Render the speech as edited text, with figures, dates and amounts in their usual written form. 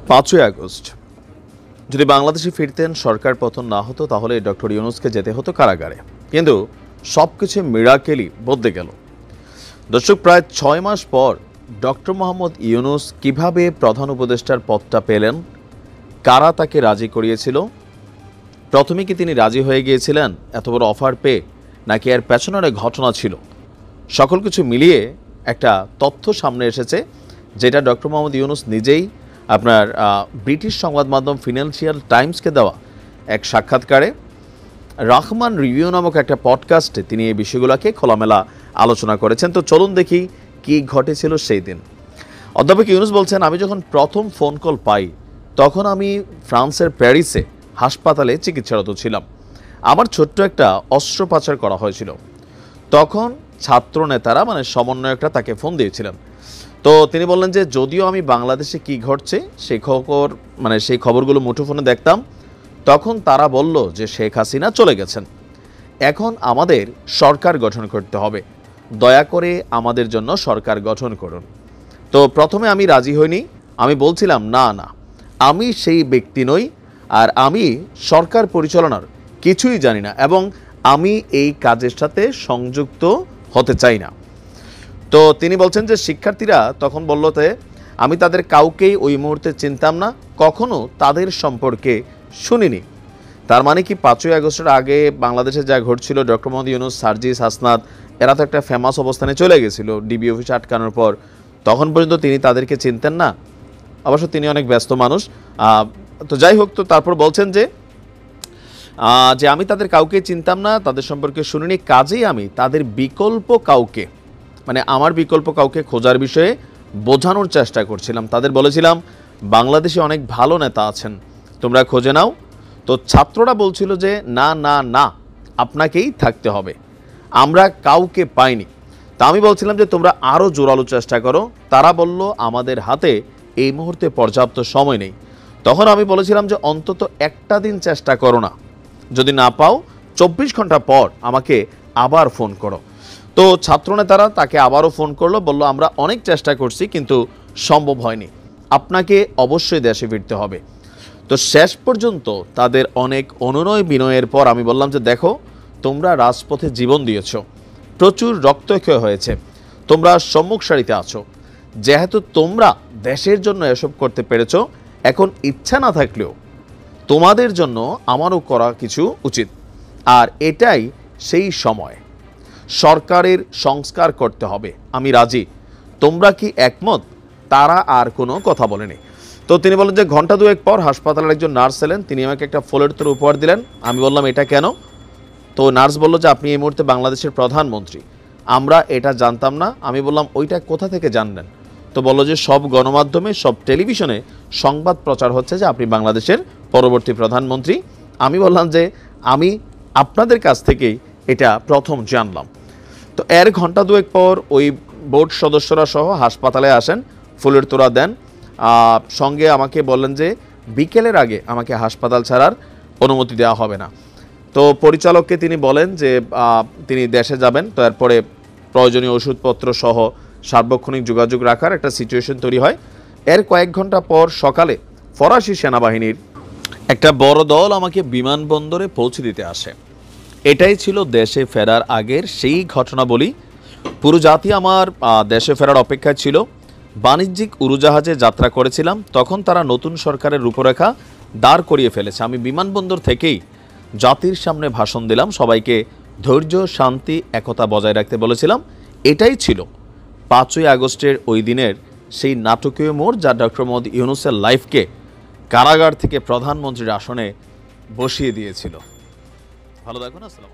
5ই August যদি বাংলাদেশে ফিরতেন, সরকার পতন না হতো, তাহলে ডক্টর ইউনূসকে যেতে হতো কারাগারে। কিন্তু সবকিছু মিরাকেলি বদলে গেল। দর্শক, প্রায় 6 মাস পর ডক্টর মোহাম্মদ ইউনূস কিভাবে প্রধান উপদেষ্টার পদটা পেলেন, কারা তাকে রাজি করিয়েছিল, প্রথমে কি তিনি রাজি হয়ে গিয়েছিলেন এত বড় অফার পেয়ে, নাকি এর পেছনের ঘটনা ছিল, সকল কিছু মিলিয়ে একটা তথ্য সামনে এসেছে, যেটা ডক্টর মোহাম্মদ ইউনূস নিজেই আপনার ব্রিটিশ সংবাদ মাধ্যম ফিনান্সিয়াল টাইমসকে দেওয়া এক সাক্ষাৎকারে রহমান রিভিউ নামক একটা পডকাস্টে তিনি এই বিষয়গুলোকে খোলামেলা আলোচনা করেছেন। তো চলুন দেখি কি ঘটেছিল সেই দিন। অধ্যাপক ইউনূস বলছেন, আমি যখন প্রথম ফোন কল পাই তখন আমি ফ্রান্সের প্যারিসে হাসপাতালে চিকিৎসারত ছিলাম। আমার ছোট্ট একটা অস্ত্রোপচার করা হয়েছিল। তখন ছাত্র নেতারা সমন্বয়করা তাকে ফোন দিয়েছিলেন। তো তিনি বললেন যে যদিও আমি বাংলাদেশে কি ঘটছে সেই খবরগুলো মুঠোফোনে দেখতাম, তখন তারা বলল যে শেখ হাসিনা চলে গেছেন, এখন আমাদের সরকার গঠন করতে হবে, দয়া করে আমাদের জন্য সরকার গঠন করুন। তো প্রথমে আমি রাজি হইনি। আমি বলছিলাম না, আমি সেই ব্যক্তি নই, আর আমি সরকার পরিচালনার কিছুই জানি না, এবং আমি এই কাজের সাথে সংযুক্ত হতে চাই না। তো তিনি বলছেন যে শিক্ষার্থীরা তখন বলল যে আমি তাদের কাউকেই ওই মুহূর্তে চিনতাম না, কখনো তাদের সম্পর্কে শুনিনি। তার মানে কি 5ই আগস্টের আগে বাংলাদেশে যা ঘটছিল, ডক্টর মোহাম্মদ ইউনূস, সার্জিস, হাসনাত এরা তো একটা ফেমাস অবস্থানে চলে গেছিল ডিবি অফিসে আটকানোর পর, তখন পর্যন্ত তিনি তাদেরকে চিনতেন না। অবশ্য তিনি অনেক ব্যস্ত মানুষ। তো যাই হোক, তো তারপর বলছেন যে আমি তাদের কাউকে চিনতাম না, তাদের সম্পর্কে শুনিনি, কাজেই আমি তাদের বিকল্প কাউকে আমার বিকল্প কাউকে খোঁজার বিষয়ে বোঝানোর চেষ্টা করছিলাম। তাদের বলেছিলাম বাংলাদেশে অনেক ভালো নেতা আছেন, তোমরা খোঁজে নাও। তো ছাত্ররা বলছিল যে না, আপনাকেই থাকতে হবে, আমরা কাউকে পাইনি। তা আমি বলছিলাম যে তোমরা আরও জোরালো চেষ্টা করো। তারা বলল আমাদের হাতে এই মুহূর্তে পর্যাপ্ত সময় নেই। তখন আমি বলেছিলাম যে অন্তত একটা দিন চেষ্টা করো না, যদি না পাও 24 ঘন্টা পর আমাকে আবার ফোন করো। তো ছাত্রনেতারা তাকে আবারও ফোন করলো, বলল আমরা অনেক চেষ্টা করছি কিন্তু সম্ভব হয়নি, আপনাকে অবশ্যই দেশে ফিরতে হবে। তো শেষ পর্যন্ত তাদের অনেক অনুনয় বিনয়ের পর আমি বললাম যে দেখো, তোমরা রাজপথে জীবন দিয়েছ, প্রচুর রক্তক্ষয় হয়েছে, তোমরা সম্মুখ সারিতে আছো, যেহেতু তোমরা দেশের জন্য এসব করতে পেরেছ, এখন ইচ্ছা না থাকলেও তোমাদের জন্য আমারও করা কিছু উচিত, আর এটাই সেই সময়, সরকারের সংস্কার করতে হবে, আমি রাজি, তোমরা কি একমত? তারা আর কোনো কথা বলেনি। তো তিনি বলেন যে ঘন্টা দুয়েক পর হাসপাতালের একজন নার্স এলেন, তিনি আমাকে একটা ফুলের তোড়া উপহার দিলেন। আমি বললাম এটা কেন? তো নার্স বলল যে আপনি এই মুহূর্তে বাংলাদেশের প্রধানমন্ত্রী, আমরা এটা জানতাম না। আমি বললাম ওইটা কোথা থেকে জানলেন? তো বলল যে সব গণমাধ্যমে, সব টেলিভিশনে সংবাদ প্রচার হচ্ছে যে আপনি বাংলাদেশের পরবর্তী প্রধানমন্ত্রী। আমি বললাম যে আমি আপনাদের কাছ থেকেই এটা প্রথম জানলাম। তো এর ঘন্টা দুয়েক পর ওই বোর্ড সদস্যরা সহ হাসপাতালে আসেন, ফুলের তোড়া দেন, সঙ্গে আমাকে বললেন যে বিকেলের আগে আমাকে হাসপাতাল ছাড়ার অনুমতি দেওয়া হবে না। তো পরিচালককে তিনি বলেন যে তিনি দেশে যাবেন, তো এরপরে প্রয়োজনীয় ওষুধপত্র সহ সার্বক্ষণিক যোগাযোগ রাখার একটা সিচুয়েশন তৈরি হয়। এর কয়েক ঘন্টা পর সকালে ফরাসি সেনাবাহিনীর একটা বড় দল আমাকে বিমানবন্দরে পৌঁছে দিতে আসে। এটাই ছিল দেশে ফেরার আগের সেই ঘটনা বলি। পুরো জাতি আমার দেশে ফেরার অপেক্ষায় ছিল। বাণিজ্যিক উড়োজাহাজে যাত্রা করেছিলাম, তখন তারা নতুন সরকারের রূপরেখা দাঁড় করিয়ে ফেলেছে। আমি বিমানবন্দর থেকেই জাতির সামনে ভাষণ দিলাম, সবাইকে ধৈর্য, শান্তি, একতা বজায় রাখতে বলেছিলাম। এটাই ছিল 5ই আগস্টের ওই দিনের সেই নাটকীয় মোড়, যা ডক্টর মোহাম্মদ ইউনূসের লাইফকে কারাগার থেকে প্রধানমন্ত্রীর আসনে বসিয়ে দিয়েছিল। ভালো থাকুন, আসসালাম।